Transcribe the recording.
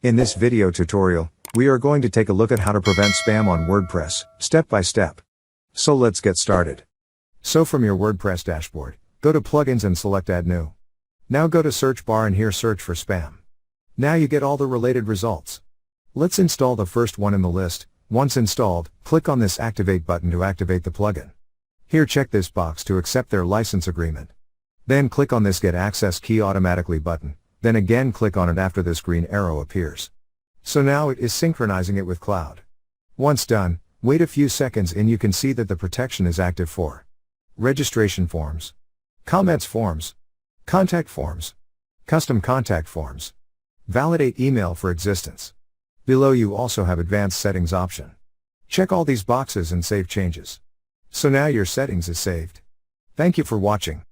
In this video tutorial, we are going to take a look at how to prevent spam on WordPress, step by step. So let's get started. So from your WordPress dashboard, go to Plugins and select Add New. Now go to Search bar and here search for spam. Now you get all the related results. Let's install the first one in the list. Once installed, click on this Activate button to activate the plugin. Here check this box to accept their license agreement. Then click on this Get Access Key Automatically button, then again click on it after this green arrow appears. So now it is synchronizing it with cloud. Once done, wait a few seconds and you can see that the protection is active for registration forms, comments forms, contact forms, custom contact forms, validate email for existence. Below you also have advanced settings option. Check all these boxes and save changes. So now your settings is saved. Thank you for watching.